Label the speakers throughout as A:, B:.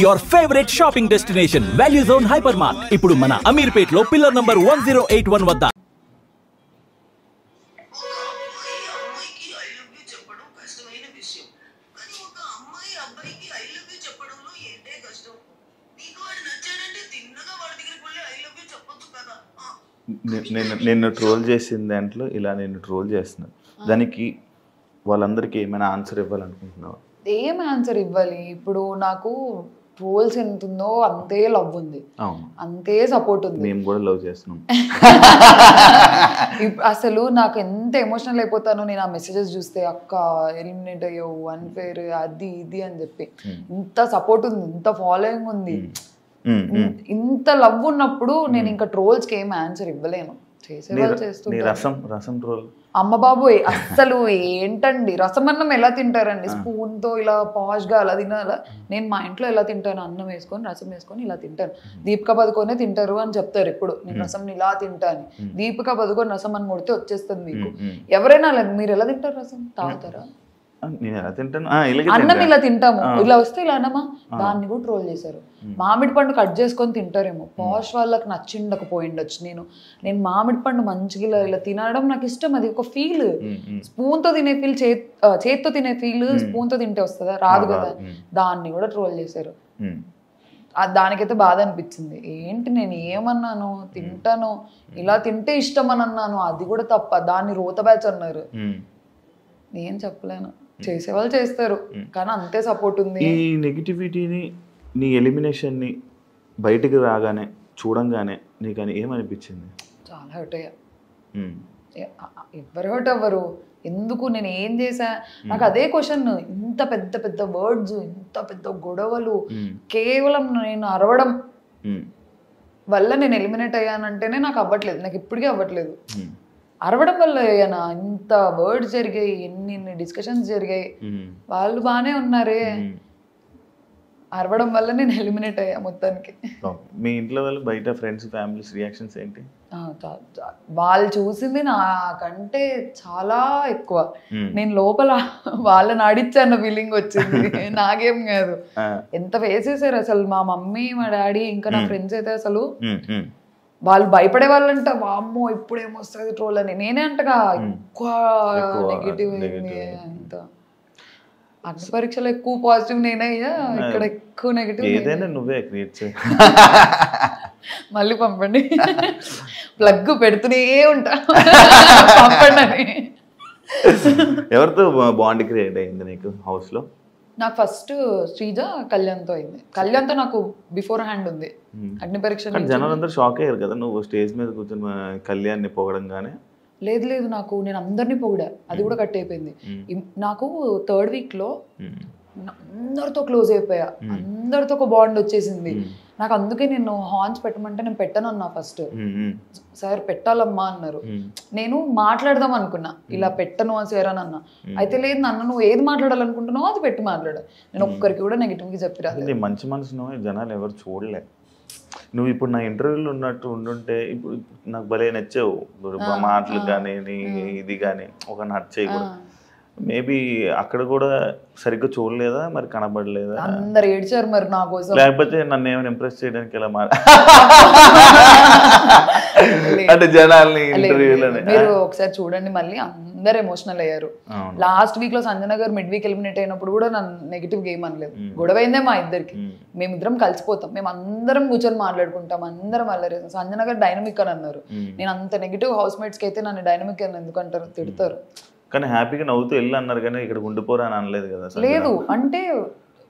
A: your favorite shopping destination, Value Zone Hypermart. ఇప్పుడు మన అమీర్పేట్ లో పిల్లర్ నంబర్ 1081 వద్ద.
B: నిన్ను ట్రోల్ చేసిన దాంట్లో ఇలా నేను ట్రోల్ చేస్తున్నాను, దానికి వాళ్ళందరికీ ఏమైనా ఆన్సర్ ఇవ్వాలనుకుంటున్నావా?
C: ఏం ఆన్సర్ ఇవ్వాలి? ఇప్పుడు నాకు ట్రోల్స్ ఎంత ఉందో అంతే లవ్ ఉంది, అంతే సపోర్ట్ ఉంది.
B: మేము కూడా లవ్ చేస్తున్నాం.
C: అసలు నాకు ఎంత ఎమోషనల్ అయిపోతానో నేను ఆ మెసేజెస్ చూస్తే, అక్క ఎలిమినేట్ అయ్యావు, అన్ఫేర్, అది ఇది అని చెప్పి. ఇంత సపోర్ట్ ఉంది, ఇంత ఫాలోయింగ్ ఉంది, ఇంత లవ్ ఉన్నప్పుడు నేను ఇంకా ట్రోల్స్ కి ఏం ఆన్సర్ ఇవ్వలేను. అమ్మ బాబోయ్, అస్సలు ఏంటండి రసం అన్నం ఎలా తింటారండి? స్పూన్ తో ఇలా పాష్ గా అలా తినాలా? నేను మా ఇంట్లో ఎలా తింటాను, అన్నం వేసుకొని రసం వేసుకొని ఇలా తింటాను. దీపికా పదుకొనే తింటారు అని చెప్తారు ఎప్పుడు, నేను రసం ఇలా తింటాను. దీపికా పదుకొని రసం అని కొడితే వచ్చేస్తుంది మీకు. ఎవరైనా మీరు ఎలా తింటారు? రసం తాగుతారా? అన్నం ఇలా తింటాము, ఇలా వస్తే ఇలా అన్నమా, దాన్ని కూడా ట్రోల్ చేశారు. మామిడి పండు కట్ చేసుకొని తింటారేమో, పాష్ వాళ్ళకి నచ్చిండకపోయిండొచ్చు. నేను మామిడి పండు మంచిగా ఇలా తినడం నాకు ఇష్టం, అది ఒక ఫీల్. స్పూన్ తో తినే ఫీల్, చేత్తో తినే ఫీల్ స్పూన్ తో తింటే వస్తుందా? రాదు కదా. దాన్ని కూడా ట్రోల్ చేశారు. దానికైతే బాధ అనిపించింది. ఏంటి నేను ఏమన్నాను? తింటాను, ఇలా తింటే ఇష్టం అని అన్నాను, అది కూడా తప్ప. దాన్ని రోత బ్యాచ్ అన్నారు. నేను చెప్పలేను, చేసేవాళ్ళు చేస్తారు, కానీ అంతే సపోర్ట్ ఉంది.
B: ఈ నెగిటివిటీని, నీ ఎలిమినేషన్ని బయటకు రాగానే చూడంగానే నీకు అని ఏమనిపించింది?
C: చాలా హర్ట్ అయ్యా. ఎవరు హర్ట్ అవ్వరు? ఎందుకు? నేను ఏం చేశా? నాకు అదే క్వశ్చన్. ఇంత పెద్ద పెద్ద వర్డ్స్, ఇంత పెద్ద గొడవలు, కేవలం నేను అరవడం వల్ల నేను ఎలిమినేట్ అయ్యానంటేనే నాకు అవ్వట్లేదు. నాకు ఇప్పటికీ అవ్వట్లేదు. అరవడం వల్ల అయ్యానా? ఇంత వర్డ్స్ జరిగాయి, ఎన్ని డిస్కషన్స్ జరిగాయి, వాళ్ళు బాగానే ఉన్నారే. అరవడం వల్ల నేను ఎలిమినేట్ అయ్యా మొత్తానికి.
B: మీ ఇంట్లో వాళ్ళు, బయట ఫ్రెండ్స్, ఫ్యామిలీస్ రియాక్షన్స్ ఏంటి?
C: వాళ్ళు చూసింది నాకంటే చాలా ఎక్కువ. నేను లోపల వాళ్ళని ఆడిచ్చాన్న ఫీలింగ్ వచ్చింది, నాకేం కాదు. ఎంత వేసేసారు అసలు మా మమ్మీ, మా డాడీ, ఇంకా నా ఫ్రెండ్స్ అయితే అసలు వాళ్ళు భయపడే వాళ్ళంట. వామ్మో ఇప్పుడేమొస్తుంది ట్రోల్ అని. నేనే అంటగా ఎక్కువ నెగిటివ్ అంత. అగ్ని పరీక్షలో ఎక్కువ పాజిటివ్ నేనయ్యా, ఇక్కడ ఎక్కువ నెగిటివ్.
B: ఏదైనా నువ్వే క్రియేట్ చేయి.
C: మళ్ళీ పంపండి, ప్లగ్ పెడుతూనే ఉంటా, పంపండి అని.
B: ఎవరితో బాండ్ క్రియేట్ అయింది నీకు హౌస్ లో?
C: నాకు ఫస్ట్ శ్రీజ, కళ్యాణ్తో అయింది. కళ్యాణ్తో నాకు బిఫోర్ హ్యాండ్ ఉంది. అగ్ని పరీక్ష
B: జనాలు అందరూ షాక్ అయ్యారు కదా నువ్వు స్టేజ్ మీద కూర్చొని కళ్యాణ్ని పొగడంగానే.
C: లేదు నేను అందరినీ పొగిడా, అది కూడా కట్ అయిపోయింది. నాకు థర్డ్ వీక్ లో అందరితో క్లోజ్ అయిపోయా, అందరితో ఒక బాండ్ వచ్చేసింది నాకు. అందుకే నేను హార్న్స్ పెట్టమంటే నేను పెట్టనన్నా. ఫస్ట్ సార్ పెట్టాలమ్మా అన్నారు. నేను మాట్లాడదాం అనుకున్నా, ఇలా పెట్టను అని సార్ అని అన్నా. అయితే లేదు నాన్న, నువ్వు ఏది మాట్లాడాలనుకుంటున్నావు అది పెట్టి మాట్లాడు. నేను ఒక్కరికి కూడా నెగిటివ్ గా చెప్పిరా.
B: మంచి మనసును జనాలు ఎవరు చూడలే. నువ్వు ఇప్పుడు నా ఇంటర్వ్యూలో ఉన్నట్టు ఉండుంటే ఇప్పుడు నాకు భలే నచ్చావు. మాటలు కానీ ఇది కానీ ఒక నచ్చాయి కూడా. మేబీ అక్కడ కూడా సరిగ్గా చూడలేదా మరి, కనబడలేదా?
C: అందరు ఏడ్చారు మరి నా కోసం.
B: లేకపోతే నన్ను ఏమైనా ఇంప్రెస్ చేయడానికి ఇలా అంటే జనాల్ని ఇంటర్వ్యూలోనే.
C: మీరు ఒకసారి చూడండి మళ్ళీ, అందరు ఎమోషనల్ అయ్యారు. లాస్ట్ వీక్ లో సంజన గారు మిడ్ వీక్ ఎలిమినేట్ అయినప్పుడు కూడా నన్ను నెగిటివ్ గేమ్ అనలేదు. గొడవ అయిందే మా ఇద్దరికి. మేమిద్దరం కలిసిపోతాం, మేము అందరం కూర్చొని మాట్లాడుకుంటాం, అందరం అల్లరి. సంజన గారు డైనమిక్ అని అన్నారు. నేను అంత నెగిటివ్ హౌస్ మేట్స్ కి అయితే నన్ను డైనమిక్ అని ఎందుకంటారు, తిడతారు.
B: కానీ హ్యాపీగా నవ్వుతూ వెళ్ళి అన్నారు, కానీ ఇక్కడ ఉండిపోరా అని అనలేదు కదా?
C: లేదు అంటే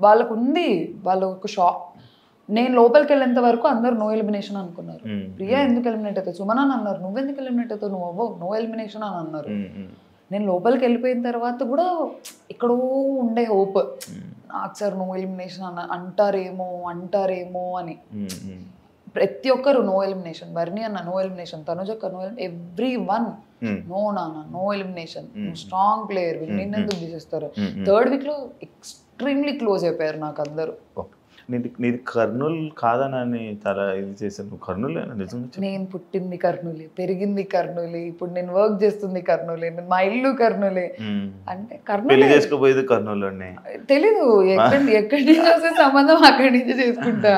C: వాళ్ళకు ఉంది, వాళ్ళ ఒక షాక్. నేను లోపలికి వెళ్ళేంత వరకు అందరు నో ఎలిమినేషన్ అనుకున్నారు. ప్రియా ఎందుకు ఎలిమినేట్ అవుతావు, సుమన్ అని అన్నారు. నువ్వెందుకు ఎలిమినేట్ అవుతావు, నువ్వు అవ్వవు, నో ఎలిమినేషన్ అని అన్నారు. నేను లోపలికి వెళ్ళిపోయిన తర్వాత కూడా ఎక్కడో ఉండే హోప్, నాకు సార్ నో ఎలిమినేషన్ అంటారేమో అని. ప్రతి ఒక్కరు నో ఎలిమినేషన్. బర్నీ అన్న నో ఎలిమినేషన్, తనుజక్క నో, ఎవ్రీ వన్ నో నాన్న నో ఎలిమినేషన్, స్ట్రాంగ్ ప్లేయర్, నిన్నెందుకు తీసేస్తారు. థర్డ్ వీక్ లో ఎక్స్ట్రీమ్లీ క్లోజ్ అయిపోయారు నాకు అందరూ.
B: నీది కర్నూలు కాదని చాలా ఇది చేశాను. నువ్వు కర్నూలు నిజంగా?
C: నేను పుట్టింది కర్నూలే, పెరిగింది కర్నూలే, ఇప్పుడు నేను వర్క్ చేస్తుంది కర్నూలే, మా ఇల్లు కర్నూలే. అంటే
B: పెళ్లి
C: కర్నూలు
B: చేసుకోపోయేది కర్నూలులోనే.
C: తెలీదు, ఎక్కడి నుంచి వస్తే సంబంధం అక్కడి నుంచి చేసుకుంటా.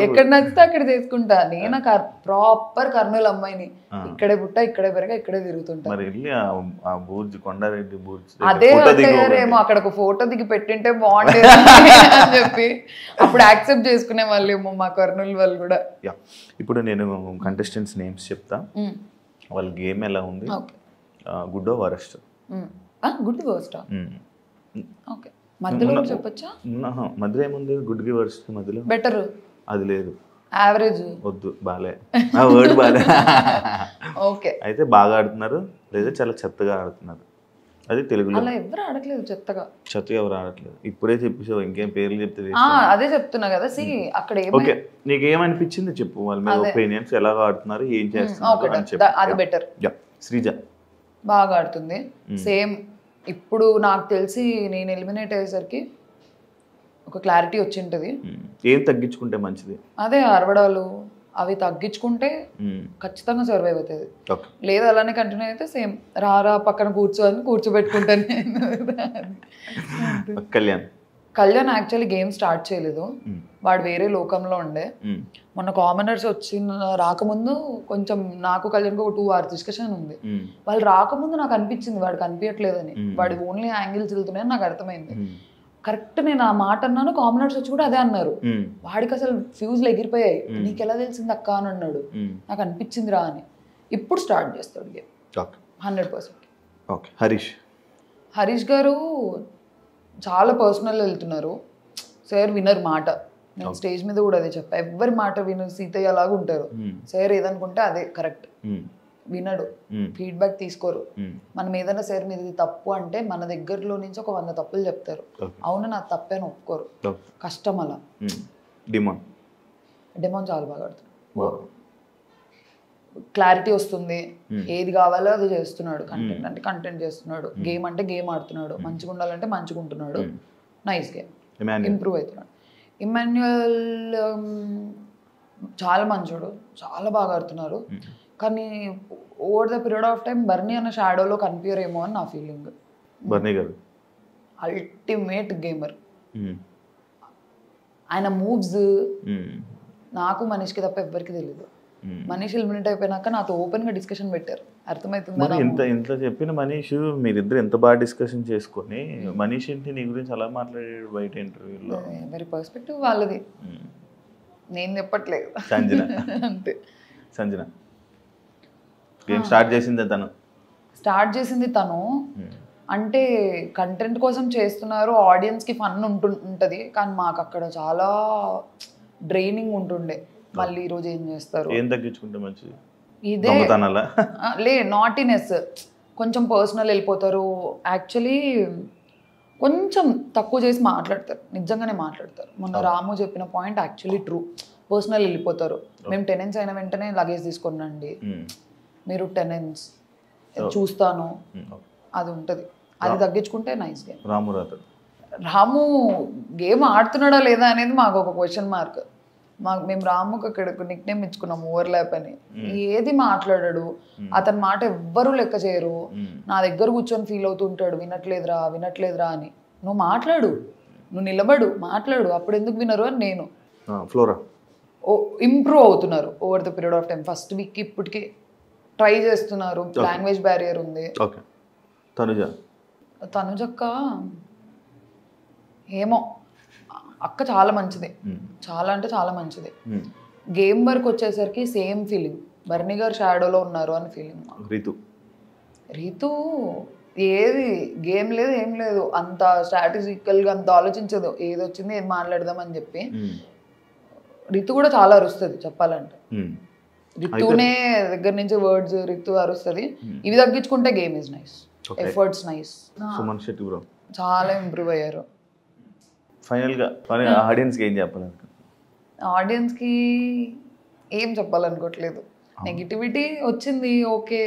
C: ఎక్కడ నచ్చితే అక్కడ చేసుకుంటా. నేను ప్రాపర్ కర్నూలు అమ్మాయిని, ఇక్కడే పుట్టా, ఇక్కడే పెరగా, ఇక్కడే తిరుగుతుంటా.
B: మరి వెళ్ళి ఆ బూర్జు, కొండారెడ్డి బూర్జు
C: అదే అంటారేమో, అక్కడ ఒక ఫోటో దిగి పెట్టింటే బాగుండేది అని చెప్పి అప్పుడు యాక్సెప్ట్ చేసుకునే వాళ్ళేమో మా కర్నూలు వాళ్ళు కూడా.
B: ఇప్పుడు నేను కంటెస్టెంట్స్ నేమ్స్ చెప్తా, వాళ్ళ గేమ్ ఎలా ఉంది, good worst.
C: Good worst okay, మధ్యలో చెప్పొచ్చా?
B: మధ్యలో ఏముంది, గుడ్ కి వర్స్ట్ మధ్యలో? బెటర్ అది లేదు,
C: యావరేజ్
B: వద్దు, బాలే ఆ వర్డ్ బాలే.
C: ఓకే,
B: అయితే బాగా ఆడుతున్నారు లేదా చాలా చెత్తగా ఆడుతున్నారు, అది తెలుగులో.
C: అలా ఎవరు ఆడట్లేదు చెత్తగా.
B: చెత్తగా ఎవరు ఆడట్లేదు, ఇప్పుడే చెప్పేసావు, ఇంకేం పేర్లు చెప్తే.
C: అదే చెప్తున్నా కదా. సి అక్కడ
B: ఓకే, నీకు ఏమనిపించింది చెప్పు, వాళ్ళ మీద ఒపీనియన్స్, ఎలా ఆడుతున్నారు, ఏం చేస్తున్నారు అని చెప్పు.
C: అది బెటర్.
B: శ్రీజ
C: బాగా ఆడుతుంది, సేమ్. ఇప్పుడు నాకు తెలిసి నేను ఎలిమినేట్ అయ్యేసరికి ఒక క్లారిటీ వచ్చింటది.
B: ఏం తగ్గించుకుంటే మంచిది?
C: అదే అరవడాలు అవి తగ్గించుకుంటే ఖచ్చితంగా సర్వైవ్ అవుతుంది. లేదు అలానే కంటిన్యూ అయితే సేమ్ రారా పక్కన కూర్చోబెట్టుకుంటాను. కళ్యాణ్ యాక్చువల్లీ గేమ్ స్టార్ట్ చేయలేదు, వాడు వేరే లోకంలో ఉండే. మొన్న కామనర్స్ రాకముందు కొంచెం నాకు కళ్యాణ్కి ఒక 2 hours డిస్కషన్ ఉంది. వాళ్ళు రాకముందు నాకు అనిపించింది వాడు కనిపించట్లేదని, వాడు ఓన్లీ యాంగిల్స్ వెళ్తున్నాయని నాకు అర్థమైంది. కరెక్ట్ నేను ఆ మాట అన్నాను, కామనర్స్ వచ్చి కూడా అదే అన్నారు. వాడికి అసలు ఫ్యూజ్లు ఎగిరిపోయాయి. నీకు ఎలా తెలిసింది అక్క అని అన్నాడు. నాకు అనిపించింది రా అని. ఇప్పుడు స్టార్ట్ చేస్తాడు గేమ్ 100%. హరీష్ గారు చాలా పర్సనల్ వెళ్తున్నారు. సార్ వినర్ మాట, నేను స్టేజ్ మీద కూడా అదే చెప్పా, ఎవరి మాట వినరు, సీతయ్య అలాగా ఉంటారు. సార్ ఏదనుకుంటే అదే కరెక్ట్, వినడు, ఫీడ్బ్యాక్ తీసుకోరు. మనం ఏదైనా సార్ మీద ఇది తప్పు అంటే మన దగ్గరలో నుంచి ఒక 100 తప్పులు చెప్తారు. అవును నా తప్పే అని ఒప్పుకోరు. కష్టం అలా. డెమోన్ చాలా బాగా ఆడుతున్నాడు, క్లారిటీ వస్తుంది, ఏది కావాలో అది చేస్తున్నాడు. కంటెంట్ అంటే కంటెంట్ చేస్తున్నాడు, గేమ్ అంటే గేమ్ ఆడుతున్నాడు, మంచిగా ఉండాలంటే మంచిగా ఉంటున్నాడు. నైస్ గేమ్, ఇంప్రూవ్ అవుతున్నాడు. ఇమాన్యుయల్ చాలా మంచోడు, చాలా బాగా ఆడుతున్నారు. కానీ over the period of time Barni అన్న షాడోలో కనిపించరేమో అని నా ఫీలింగ్.
B: బర్నీ గారు
C: అల్టిమేట్ గేమర్. ఆయన మూవ్స్ నాకు మనీష్కి తప్ప ఎవ్వరికి తెలియదు. మనీష్ ఎలిమినేట్ అయిపోయినాక నాతో ఓపెన్ గా డిస్కషన్ పెట్టారు, అర్థమవుతుందా?
B: ఇంత చెప్పిన మనీష్ మీరిద్దరు ఎంత బాగా డిస్కషన్ చేసుకొని, మనీష్ ఏంటి నీ గురించి అలా మాట్లాడాడు బయట ఇంటర్వ్యూలో?
C: ఎవరి పర్స్పెక్టివ్ వాళ్ళది, నేను చెప్పట్లేదు. అంతే.
B: సంజన గేమ్ స్టార్ట్ చేసింది తను. అంటే కంటెంట్ కోసం చేస్తున్నారు, ఆడియన్స్కి ఫన్ ఉంటుంది, కానీ మాకు అక్కడ చాలా డ్రైనింగ్ ఉంటుండే. మళ్ళీ ఈరోజు ఏం చేస్తారు, ఏం తగ్గించుకుంటే మంచిది?
C: ఇదే నాటినెస్, కొంచెం పర్సనల్ వెళ్ళిపోతారు. యాక్చువల్లీ కొంచెం తక్కువ చేసి మాట్లాడతారు, నిజంగానే మాట్లాడతారు. మొన్న రాము చెప్పిన పాయింట్ యాక్చువల్లీ ట్రూ. పర్సనల్ వెళ్ళిపోతారు. మేము టెనెన్స్ అయిన వెంటనే లగేజ్ తీసుకొని రండి, మీరు టెనెన్స్ చూస్తాను, అది ఉంటుంది. అది తగ్గించుకుంటే నైస్ గేమ్. రాము గేమ్ ఆడుతున్నాడా లేదా అనేది మాకు ఒక క్వశ్చన్ మార్క్. మేము రాముకి అక్కడ నిక్ నేమ్ ఇచ్చుకున్నాం ఓవర్లాప్ అని. ఏది మాట్లాడాడు, అతని మాట ఎవ్వరూ లెక్క చేయరు. నా దగ్గర కూర్చొని ఫీల్ అవుతుంటాడు, వినట్లేదురా అని. నువ్వు మాట్లాడు, నువ్వు నిలబడు, మాట్లాడు, అప్పుడు ఎందుకు వినరు అని నేను. ఇంప్రూవ్ అవుతున్నారు over the period of time. First week ఇప్పటికి ట్రై చేస్తున్నారు. లాంగ్వేజ్ బ్యారియర్ ఉంది. తనుజక్క ఏమో, అక్క చాలా మంచిది, చాలా అంటే చాలా మంచిది. గేమ్ వర్క్ వచ్చేసరికి సేమ్ ఫీలింగ్, బర్నీ గారు షాడోలో ఉన్నారు అని ఫీలింగ్. రీతు ఏది గేమ్ లేదు, ఏం లేదు, అంత స్ట్రాటజికల్గా అంత ఆలోచించదు, ఏది వచ్చింది ఏది మాట్లాడదాం అని చెప్పి. రితు కూడా చాలా అరుస్తుంది చెప్పాలంటే. రితునే దగ్గర నుంచి వర్డ్స్ రితు అరుస్తుంది. ఇవి తగ్గించుకుంటే game is nice, efforts nice. చాలా ఇంప్రూవ్ అయ్యారు.
B: ఫైనల్గా ఆడియన్స్కి ఏం చెప్పాలి?
C: ఆడియన్స్కి ఏం చెప్పాలనుకోవట్లేదు. నెగిటివిటీ వచ్చింది, ఓకే,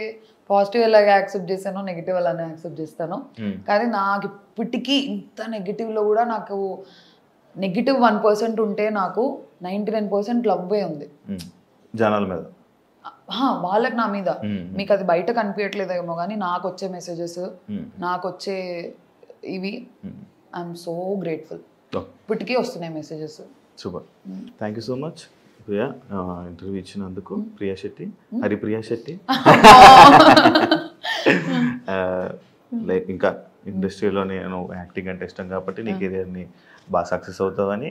C: పాజిటివ్ ఎలాగే యాక్సెప్ట్ చేశాను, నెగిటివ్ అలానే యాక్సెప్ట్ చేస్తాను. కానీ నాకు ఇప్పటికీ ఇంత నెగిటివ్లో కూడా నాకు -1% ఉంటే నాకు 99% లవ్వే ఉంది
B: జనాల మీద.
C: వాళ్ళకి నా మీద. మీకు అది బయట కనిపించట్లేదేమో కానీ నాకు వచ్చే మెసేజెస్, నాకు వచ్చే ఇవి ఐఎమ్ సో గ్రేట్ఫుల్. ఇప్పటికీ వస్తున్నాయి messages.
B: Super, thank you so much Priya interview ఇచ్చినందుకు. ప్రియా శెట్టి, హరిప్రియా శెట్టి. లైక్ ఇంకా ఇండస్ట్రీలో నేను యాక్టింగ్ అంటే ఇష్టం కాబట్టి నీ కెరియర్ని బాగా సక్సెస్ అవుతావని,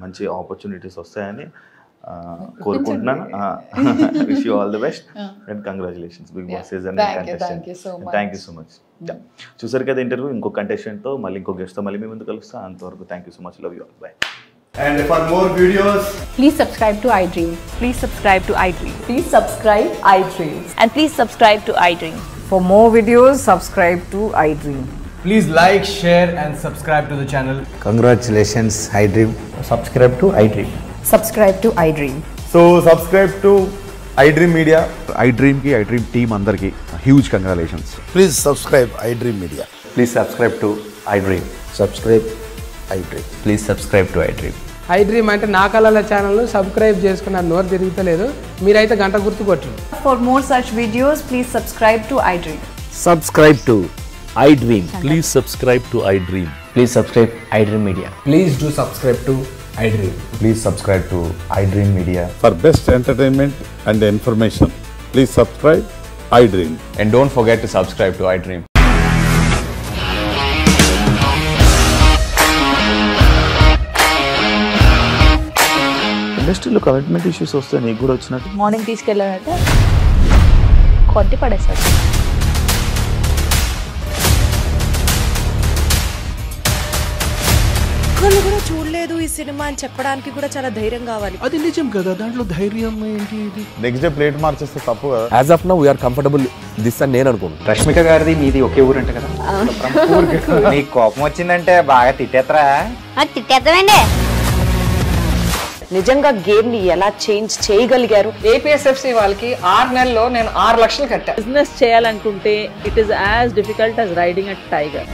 B: మంచి ఆపర్చునిటీస్ వస్తాయని కోరుకుంటున్నాను. Wish you all the best and congratulations Bigg Boss season 9 contestant. Thank you so much. చూసారు కదా ఇంటర్వ్యూ. ఇంకో కంటెస్టెంట్తో మళ్ళీ ఇంకో గెస్ట్తో మళ్ళీ మీ ముందు కలుస్తా. అంతవరకు thank you so much. Love you all. By.
D: And for more videos,
E: please subscribe to iDream.
F: Please subscribe to iDream.
E: Please subscribe iDream.
F: And please subscribe to iDream.
E: For more videos, subscribe to iDream.
D: please like, share and subscribe to the channel.
G: Congratulations, iDream. Subscribe to iDream.
E: Subscribe to iDream.
D: So subscribe to iDream Media.
H: iDream ki iDream team andarki huge congratulations.
G: Please subscribe iDream Media.
H: Please subscribe to iDream.
G: Subscribe iDream.
H: Please subscribe to iDream.
I: iDream అంటే నా కళల channel subscribe చేసుకున్న నోరు తిరుగుతలేదు. మీరైతే గంట గుర్తు కొట్టండి.
E: For more such videos, please subscribe to iDream.
A: Subscribe to iDream.
J: Please subscribe to iDream.
G: Please subscribe iDream Media.
D: Please do subscribe to iDream.
H: Please subscribe to iDream Media.
K: For best entertainment and information, please subscribe iDream.
H: And don't forget to subscribe to iDream.
B: ఇండస్ట్రీలో commitment issues వస్తే నీకు కూడా వచ్చినట్టు?
F: Morning తీసుకెళ్ళాలంటే కొట్టి పడేసాడు.
L: ఒక్కళ్ళు కూడా చూడలేదు ఈ సినిమా అని చెప్పడానికి కూడా చాలా ధైర్యం కావాలి.
J: అది నిజం కదా, దాంట్లో ధైర్యం ఏంటి?
H: నెక్స్ట్ డే ప్లేట్ మార్చేస్తే తప్పు కదా.
J: As of now we are comfortable this అని నేను అనుకుంటున్నాను.
G: రష్మిక గారిది మీది ఒకే ఊరు అంట కదా? నీకు కోపం వచ్చిందంటే బాగా తిట్టేత్తరా?
F: తిట్టేద్దామండి.
L: నిజంగా గేమ్ ని ఎలా చేంజ్ చేయగలిగారు?
I: ఏపీఎస్ఎఫ్సి వాళ్ళకి 6 నెలల్లో నేను 6 లక్షలు కట్టా.
F: బిజినెస్ చేయాలనుకుంటే it is as difficult as riding a tiger.